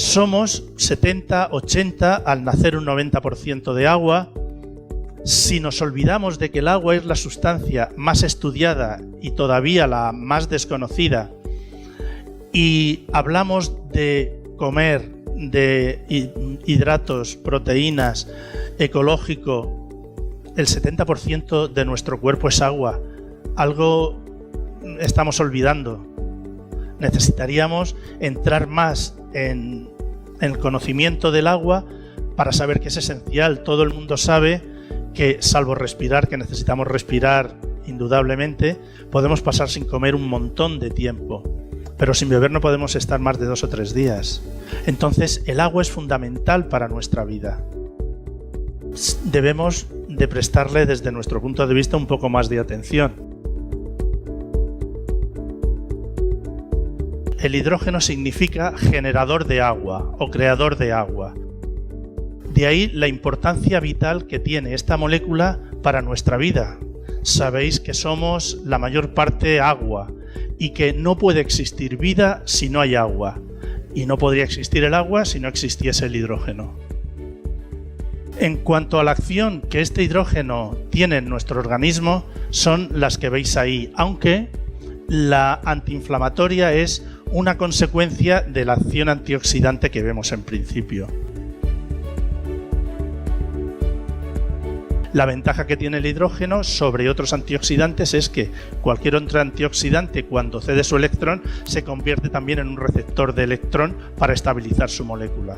Somos 70, 80, al nacer un 90% de agua. Si nos olvidamos de que el agua es la sustancia más estudiada y todavía la más desconocida, y hablamos de comer, de hidratos, proteínas, ecológico, el 70% de nuestro cuerpo es agua. Algo estamos olvidando. Necesitaríamos entrar más en el conocimiento del agua para saber que es esencial. Todo el mundo sabe que, salvo respirar, que necesitamos respirar indudablemente, podemos pasar sin comer un montón de tiempo, pero sin beber no podemos estar más de 2 o 3 días. Entonces el agua es fundamental para nuestra vida. Debemos de prestarle, desde nuestro punto de vista, un poco más de atención. El hidrógeno significa generador de agua o creador de agua. De ahí la importancia vital que tiene esta molécula para nuestra vida. Sabéis que somos la mayor parte agua y que no puede existir vida si no hay agua. Y no podría existir el agua si no existiese el hidrógeno. En cuanto a la acción que este hidrógeno tiene en nuestro organismo, son las que veis ahí, aunque la antiinflamatoria es una consecuencia de la acción antioxidante que vemos en principio. La ventaja que tiene el hidrógeno sobre otros antioxidantes es que cualquier otro antioxidante, cuando cede su electrón, se convierte también en un receptor de electrón para estabilizar su molécula.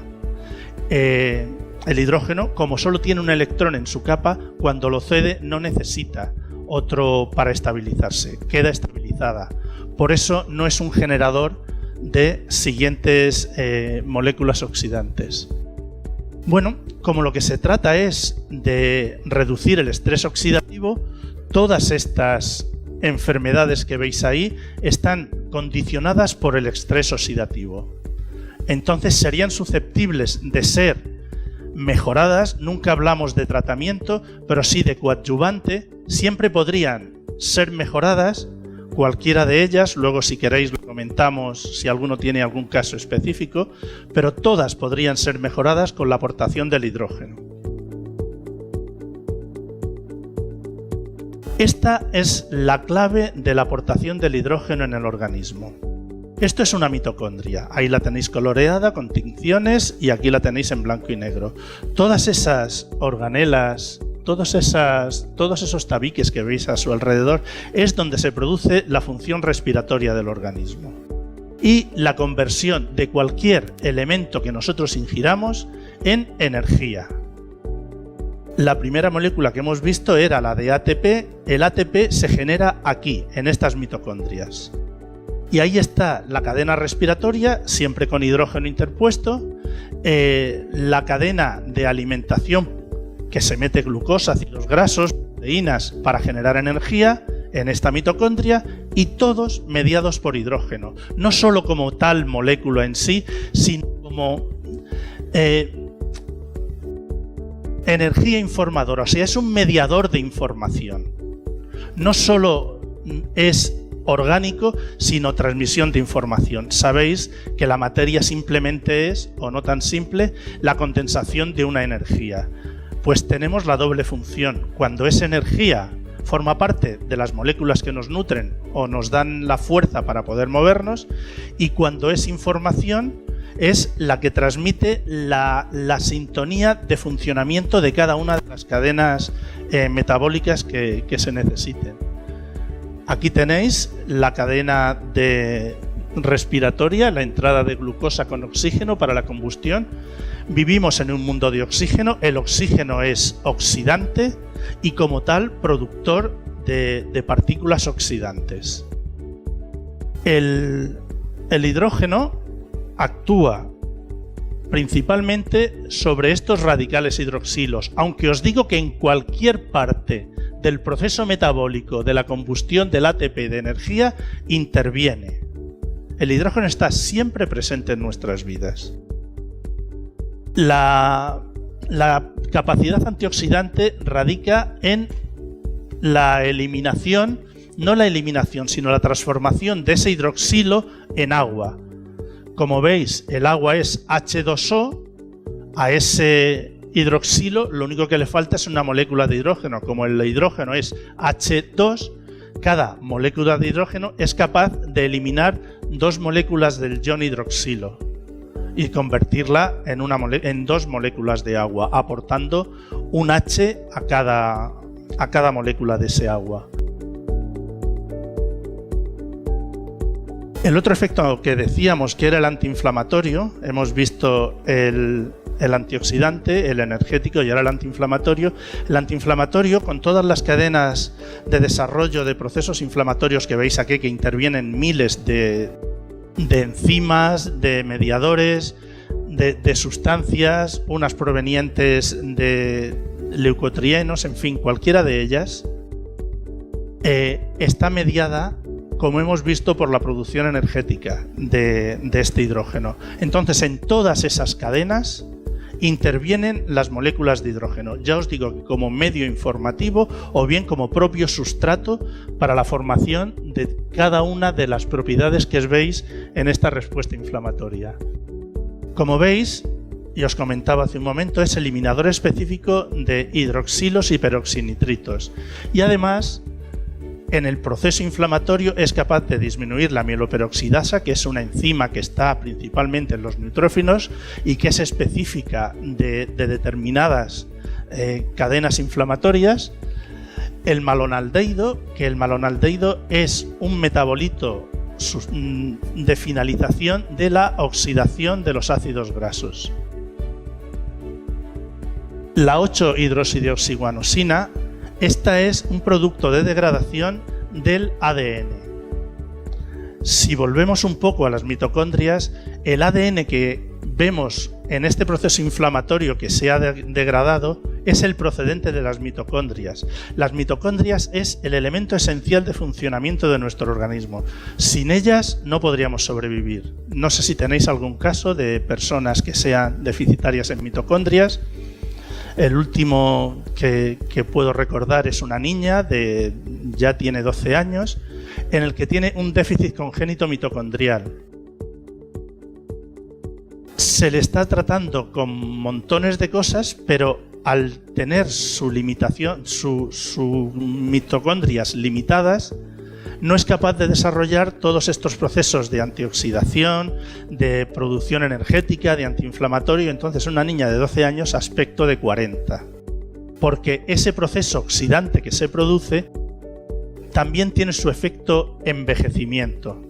El hidrógeno, como solo tiene un electrón en su capa, cuando lo cede no necesita otro para estabilizarse, queda estabilizada. Por eso no es un generador de siguientes moléculas oxidantes. Bueno, como lo que se trata es de reducir el estrés oxidativo, todas estas enfermedades que veis ahí están condicionadas por el estrés oxidativo. Entonces serían susceptibles de ser mejoradas. Nunca hablamos de tratamiento, pero sí de coadyuvante. Siempre podrían ser mejoradas, cualquiera de ellas. Luego, si queréis, lo comentamos si alguno tiene algún caso específico, pero todas podrían ser mejoradas con la aportación del hidrógeno. Esta es la clave de la aportación del hidrógeno en el organismo. Esto es una mitocondria. Ahí la tenéis coloreada con tinciones y aquí la tenéis en blanco y negro. Todas esas organelas, todos esos tabiques que veis a su alrededor es donde se produce la función respiratoria del organismo. Y la conversión de cualquier elemento que nosotros ingiramos en energía. La primera molécula que hemos visto era la de ATP. El ATP se genera aquí, en estas mitocondrias. Y ahí está la cadena respiratoria, siempre con hidrógeno interpuesto, la cadena de alimentación, que se mete glucosa, ácidos grasos, proteínas para generar energía en esta mitocondria, y todos mediados por hidrógeno. No solo como tal molécula en sí, sino como energía informadora. O sea, es un mediador de información. No solo es orgánico, sino transmisión de información. Sabéis que la materia simplemente es, o no tan simple, la condensación de una energía. Pues tenemos la doble función. Cuando esa energía forma parte de las moléculas que nos nutren o nos dan la fuerza para poder movernos, y cuando es información es la que transmite la sintonía de funcionamiento de cada una de las cadenas metabólicas que se necesiten. Aquí tenéis la cadena respiratoria, la entrada de glucosa con oxígeno para la combustión. Vivimos en un mundo de oxígeno. El oxígeno es oxidante y, como tal, productor de partículas oxidantes. El hidrógeno actúa principalmente sobre estos radicales hidroxilos, aunque os digo que en cualquier parte del proceso metabólico de la combustión del ATP de energía interviene. El hidrógeno está siempre presente en nuestras vidas. La capacidad antioxidante radica en la eliminación, no la eliminación, sino la transformación de ese hidroxilo en agua. Como veis, el agua es H2O, a ese hidroxilo lo único que le falta es una molécula de hidrógeno. Como el hidrógeno es H2, cada molécula de hidrógeno es capaz de eliminar 2 moléculas del ion hidroxilo y convertirla en 2 moléculas de agua, aportando un H a cada molécula de ese agua. El otro efecto que decíamos que era el antiinflamatorio, hemos visto el antioxidante, el energético y ahora el antiinflamatorio. El antiinflamatorio, con todas las cadenas de desarrollo de procesos inflamatorios que veis aquí, que intervienen miles de enzimas, de mediadores, de sustancias, unas provenientes de leucotrienos, en fin, cualquiera de ellas, está mediada, como hemos visto, por la producción energética de este hidrógeno. Entonces, en todas esas cadenas intervienen las moléculas de hidrógeno. Ya os digo que como medio informativo o bien como propio sustrato para la formación de cada una de las propiedades que veis en esta respuesta inflamatoria. Como veis, y os comentaba hace un momento, es eliminador específico de hidroxilos y peroxinitritos. Y además, en el proceso inflamatorio es capaz de disminuir la mieloperoxidasa, que es una enzima que está principalmente en los neutrófilos y que es específica de determinadas cadenas inflamatorias. El malonaldehído, que el malonaldehído es un metabolito de finalización de la oxidación de los ácidos grasos. La 8-hidroxidioxiguanosina, esta es un producto de degradación del ADN. Si volvemos un poco a las mitocondrias, el ADN que vemos en este proceso inflamatorio que se ha degradado es el procedente de las mitocondrias. Las mitocondrias es el elemento esencial de funcionamiento de nuestro organismo. Sin ellas no podríamos sobrevivir. No sé si tenéis algún caso de personas que sean deficitarias en mitocondrias. El último que puedo recordar es una niña ya tiene 12 años, en el que tiene un déficit congénito mitocondrial. Se le está tratando con montones de cosas, pero al tener su limitación, sus mitocondrias limitadas, no es capaz de desarrollar todos estos procesos de antioxidación, de producción energética, de antiinflamatorio. Entonces una niña de 12 años, aspecto de 40. Porque ese proceso oxidante que se produce también tiene su efecto envejecimiento.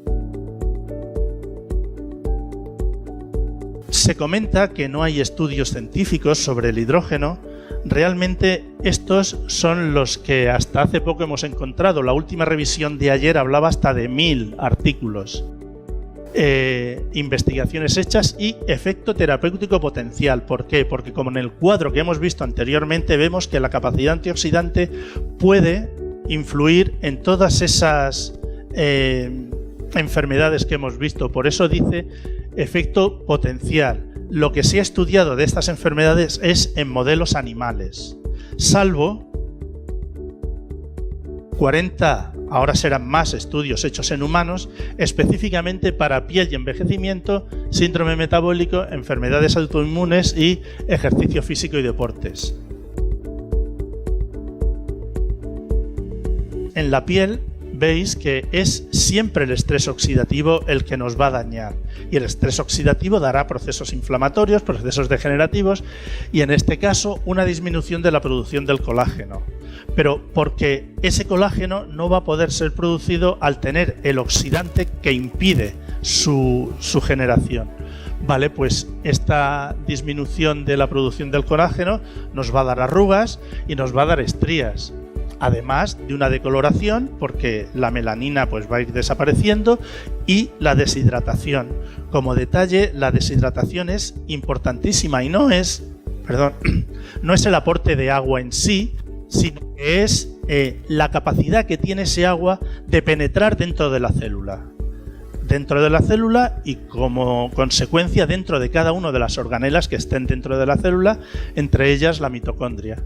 Se comenta que no hay estudios científicos sobre el hidrógeno. Realmente estos son los que hasta hace poco hemos encontrado. La última revisión de ayer hablaba hasta de 1000 artículos, investigaciones hechas y efecto terapéutico potencial. ¿Por qué? Porque como en el cuadro que hemos visto anteriormente vemos que la capacidad antioxidante puede influir en todas esas enfermedades que hemos visto. Por eso dice efecto potencial. Lo que se ha estudiado de estas enfermedades es en modelos animales, salvo 40, ahora serán más estudios hechos en humanos, específicamente para piel y envejecimiento, síndrome metabólico, enfermedades autoinmunes y ejercicio físico y deportes. En la piel veis que es siempre el estrés oxidativo el que nos va a dañar, y el estrés oxidativo dará procesos inflamatorios, procesos degenerativos y en este caso una disminución de la producción del colágeno, pero porque ese colágeno no va a poder ser producido al tener el oxidante que impide su generación. Vale, pues esta disminución de la producción del colágeno nos va a dar arrugas y nos va a dar estrías. Además de una decoloración, porque la melanina pues va a ir desapareciendo, y la deshidratación. Como detalle, la deshidratación es importantísima y no es el aporte de agua en sí, sino que es la capacidad que tiene ese agua de penetrar dentro de la célula. Dentro de la célula y como consecuencia dentro de cada una de las organelas que estén dentro de la célula, entre ellas la mitocondria.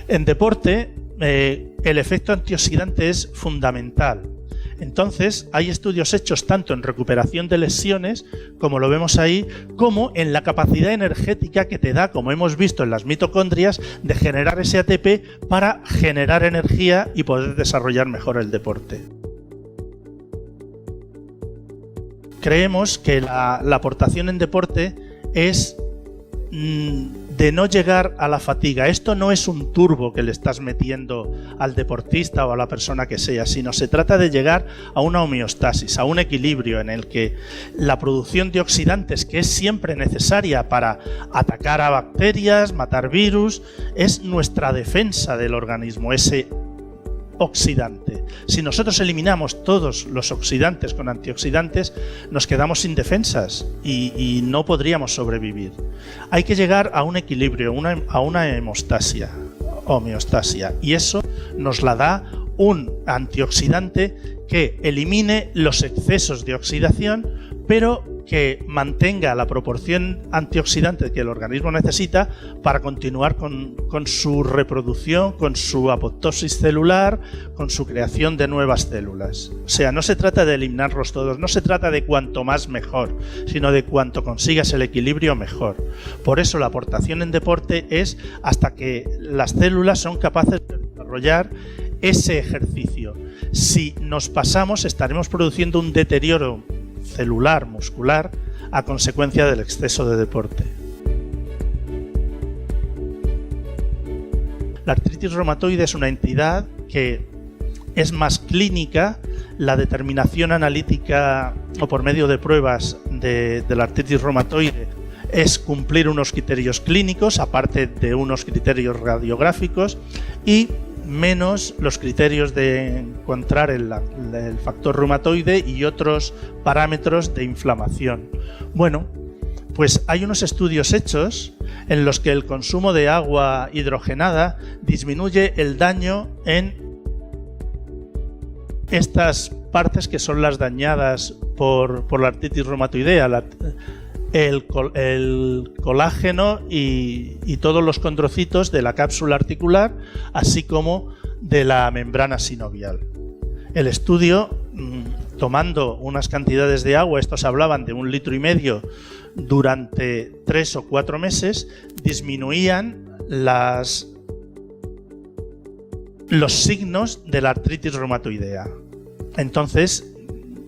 En deporte, el efecto antioxidante es fundamental. Entonces, hay estudios hechos tanto en recuperación de lesiones, como lo vemos ahí, como en la capacidad energética que te da, como hemos visto en las mitocondrias, de generar ese ATP para generar energía y poder desarrollar mejor el deporte. Creemos que la aportación en deporte es de no llegar a la fatiga. Esto no es un turbo que le estás metiendo al deportista o a la persona que sea, sino se trata de llegar a una homeostasis, a un equilibrio en el que la producción de oxidantes, que es siempre necesaria para atacar a bacterias, matar virus, es nuestra defensa del organismo, ese oxidante. Si nosotros eliminamos todos los oxidantes con antioxidantes, nos quedamos sin defensas y no podríamos sobrevivir. Hay que llegar a un equilibrio, a una homeostasia, y eso nos la da un antioxidante que elimine los excesos de oxidación, pero que mantenga la proporción antioxidante que el organismo necesita para continuar con su reproducción, con su apoptosis celular, con su creación de nuevas células. O sea, no se trata de eliminarlos todos, no se trata de cuanto más mejor, sino de cuanto consigas el equilibrio mejor. Por eso la aportación en deporte es hasta que las células son capaces de desarrollar ese ejercicio. Si nos pasamos, estaremos produciendo un deterioro celular, muscular, a consecuencia del exceso de deporte. La artritis reumatoide es una entidad que es más clínica. La determinación analítica o por medio de pruebas de la artritis reumatoide es cumplir unos criterios clínicos, aparte de unos criterios radiográficos, y menos los criterios de encontrar el factor reumatoide y otros parámetros de inflamación. Bueno, pues hay unos estudios hechos en los que el consumo de agua hidrogenada disminuye el daño en estas partes que son las dañadas por la artritis reumatoidea, el colágeno y todos los condrocitos de la cápsula articular, así como de la membrana sinovial. El estudio, tomando unas cantidades de agua, estos hablaban de 1,5 litros durante 3 o 4 meses, disminuían los signos de la artritis reumatoidea. Entonces,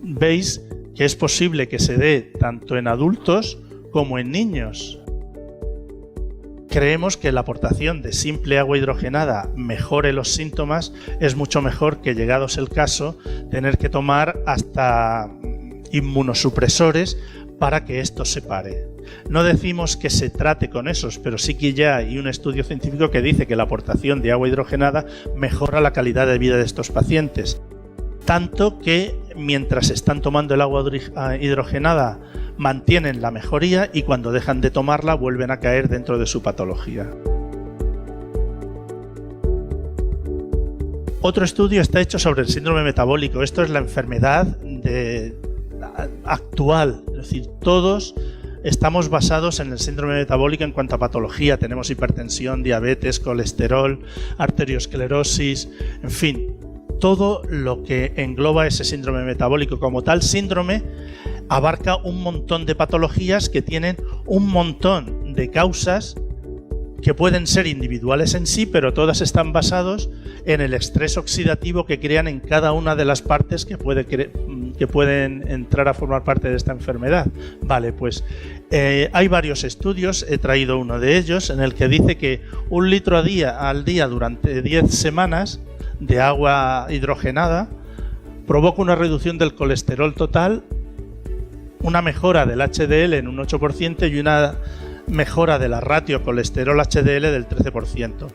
veis que es posible que se dé tanto en adultos como en niños. Creemos que la aportación de simple agua hidrogenada mejore los síntomas. Es mucho mejor que, llegados el caso, tener que tomar hasta inmunosupresores para que esto se pare. No decimos que se trate con esos, pero sí que ya hay un estudio científico que dice que la aportación de agua hidrogenada mejora la calidad de vida de estos pacientes. Tanto que mientras están tomando el agua hidrogenada mantienen la mejoría y cuando dejan de tomarla vuelven a caer dentro de su patología. Otro estudio está hecho sobre el síndrome metabólico. Esto es la enfermedad actual, es decir, todos estamos basados en el síndrome metabólico en cuanto a patología. Tenemos hipertensión, diabetes, colesterol, arteriosclerosis, en fin, todo lo que engloba ese síndrome metabólico. Como tal síndrome abarca un montón de patologías que tienen un montón de causas que pueden ser individuales en sí, pero todas están basadas en el estrés oxidativo que crean en cada una de las partes que pueden entrar a formar parte de esta enfermedad. Vale, pues hay varios estudios, he traído uno de ellos, en el que dice que 1 litro al día durante 10 semanas de agua hidrogenada provoca una reducción del colesterol total, una mejora del HDL en un 8% y una mejora de la ratio colesterol-HDL del 13%.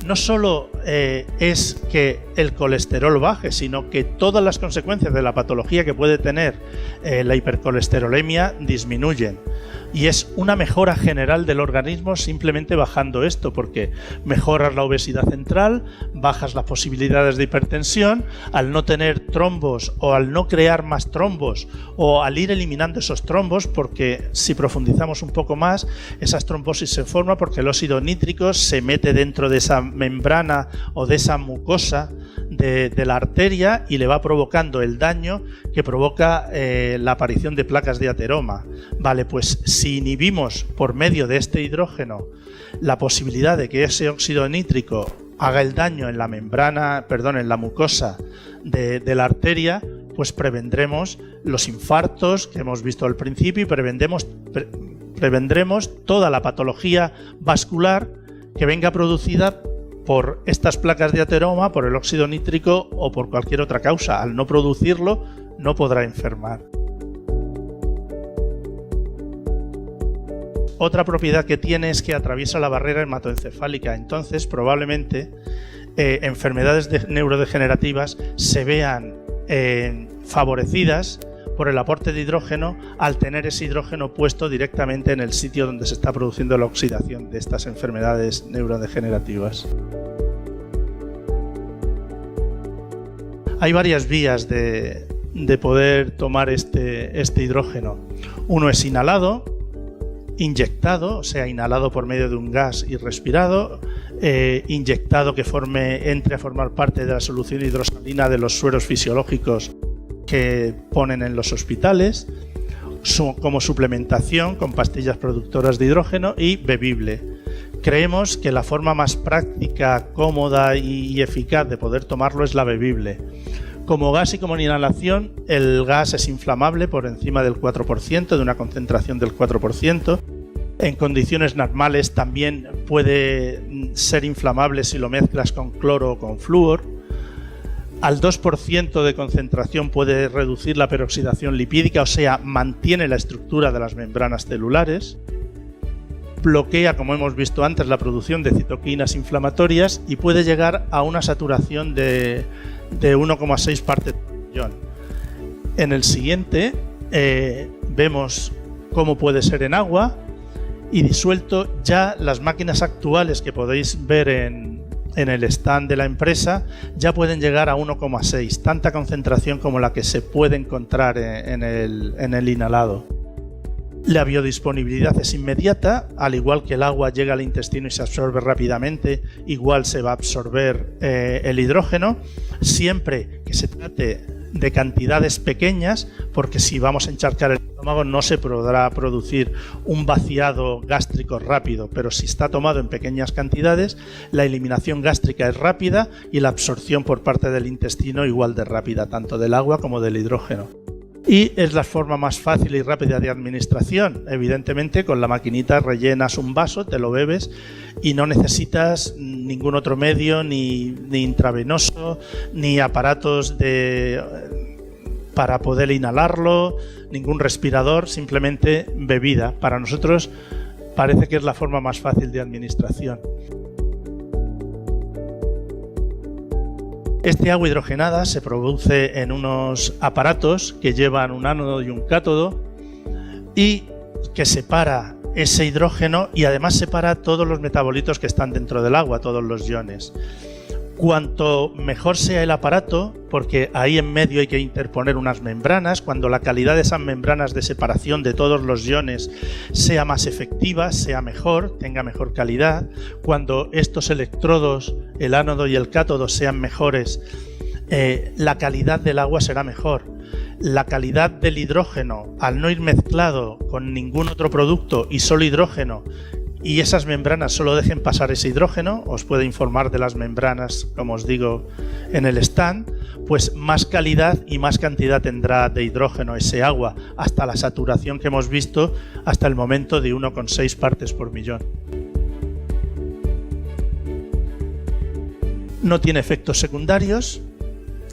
No solo es que el colesterol baje, sino que todas las consecuencias de la patología que puede tener la hipercolesterolemia disminuyen. y es una mejora general del organismo simplemente bajando esto, porque mejoras la obesidad central, bajas las posibilidades de hipertensión, al no tener trombos o al no crear más trombos o al ir eliminando esos trombos, porque si profundizamos un poco más, esas trombosis se forman porque el óxido nítrico se mete dentro de esa membrana o de esa mucosa de la arteria y le va provocando el daño que provoca la aparición de placas de ateroma. Vale, pues si inhibimos por medio de este hidrógeno la posibilidad de que ese óxido nítrico haga el daño en la membrana, perdón, en la mucosa de la arteria, pues prevendremos los infartos que hemos visto al principio y prevendremos toda la patología vascular que venga producida por estas placas de ateroma, por el óxido nítrico o por cualquier otra causa. Al no producirlo, no podrá enfermar. Otra propiedad que tiene es que atraviesa la barrera hematoencefálica, entonces probablemente enfermedades neurodegenerativas se vean favorecidas por el aporte de hidrógeno al tener ese hidrógeno puesto directamente en el sitio donde se está produciendo la oxidación de estas enfermedades neurodegenerativas. Hay varias vías de poder tomar este hidrógeno. Uno es inhalado, inyectado, o sea, inhalado por medio de un gas y respirado, inyectado que entre a formar parte de la solución hidrosalina de los sueros fisiológicos que ponen en los hospitales, como suplementación con pastillas productoras de hidrógeno y bebible. Creemos que la forma más práctica, cómoda y eficaz de poder tomarlo es la bebible. Como gas y como inhalación, el gas es inflamable por encima del 4%, de una concentración del 4%. En condiciones normales también puede ser inflamable si lo mezclas con cloro o con flúor. Al 2% de concentración puede reducir la peroxidación lipídica, o sea, mantiene la estructura de las membranas celulares. Bloquea, como hemos visto antes, la producción de citoquinas inflamatorias y puede llegar a una saturación de 1,6 partes por millón. En el siguiente vemos cómo puede ser en agua y disuelto. Ya las máquinas actuales que podéis ver en el stand de la empresa ya pueden llegar a 1,6, tanta concentración como la que se puede encontrar en el inhalado. La biodisponibilidad es inmediata, al igual que el agua llega al intestino y se absorbe rápidamente, igual se va a absorber el hidrógeno, siempre que se trate de cantidades pequeñas, porque si vamos a encharcar el estómago no se podrá producir un vaciado gástrico rápido, pero si está tomado en pequeñas cantidades, la eliminación gástrica es rápida y la absorción por parte del intestino igual de rápida, tanto del agua como del hidrógeno. Y es la forma más fácil y rápida de administración. Evidentemente, con la maquinita rellenas un vaso, te lo bebes y no necesitas ningún otro medio, ni intravenoso, ni aparatos para poder inhalarlo, ningún respirador, simplemente bebida. Para nosotros parece que es la forma más fácil de administración. Este agua hidrogenada se produce en unos aparatos que llevan un ánodo y un cátodo y que separa ese hidrógeno y además separa todos los metabolitos que están dentro del agua, todos los iones. Cuanto mejor sea el aparato, porque ahí en medio hay que interponer unas membranas, cuando la calidad de esas membranas de separación de todos los iones sea más efectiva, sea mejor, tenga mejor calidad, cuando estos electrodos, el ánodo y el cátodo, sean mejores, la calidad del agua será mejor. La calidad del hidrógeno, al no ir mezclado con ningún otro producto y solo hidrógeno, y esas membranas solo dejen pasar ese hidrógeno, os puedo informar de las membranas, como os digo, en el stand, pues más calidad y más cantidad tendrá de hidrógeno ese agua, hasta la saturación que hemos visto, hasta el momento de 1,6 partes por millón. No tiene efectos secundarios,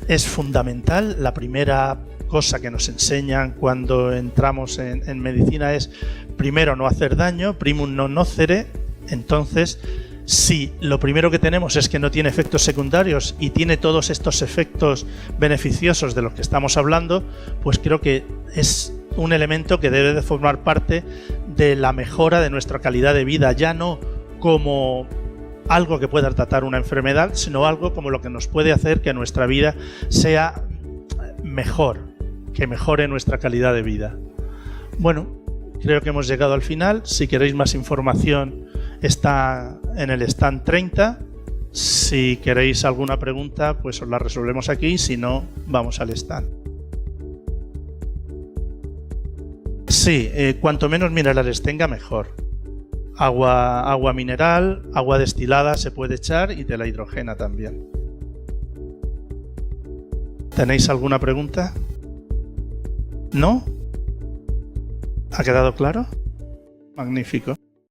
es fundamental. La primera cosa que nos enseñan cuando entramos en medicina es primero no hacer daño, primum non nocere. Entonces, si lo primero que tenemos es que no tiene efectos secundarios y tiene todos estos efectos beneficiosos de los que estamos hablando, pues creo que es un elemento que debe de formar parte de la mejora de nuestra calidad de vida, ya no como algo que pueda tratar una enfermedad, sino algo como lo que nos puede hacer que nuestra vida sea mejor, que mejore nuestra calidad de vida. Bueno, creo que hemos llegado al final. Si queréis más información está en el stand 30. Si queréis alguna pregunta, pues os la resolvemos aquí, si no, vamos al stand. Sí, cuanto menos minerales tenga, mejor. Agua mineral, agua destilada se puede echar y de la hidrogena también. ¿Tenéis alguna pregunta? ¿No? ¿Ha quedado claro? Magnífico.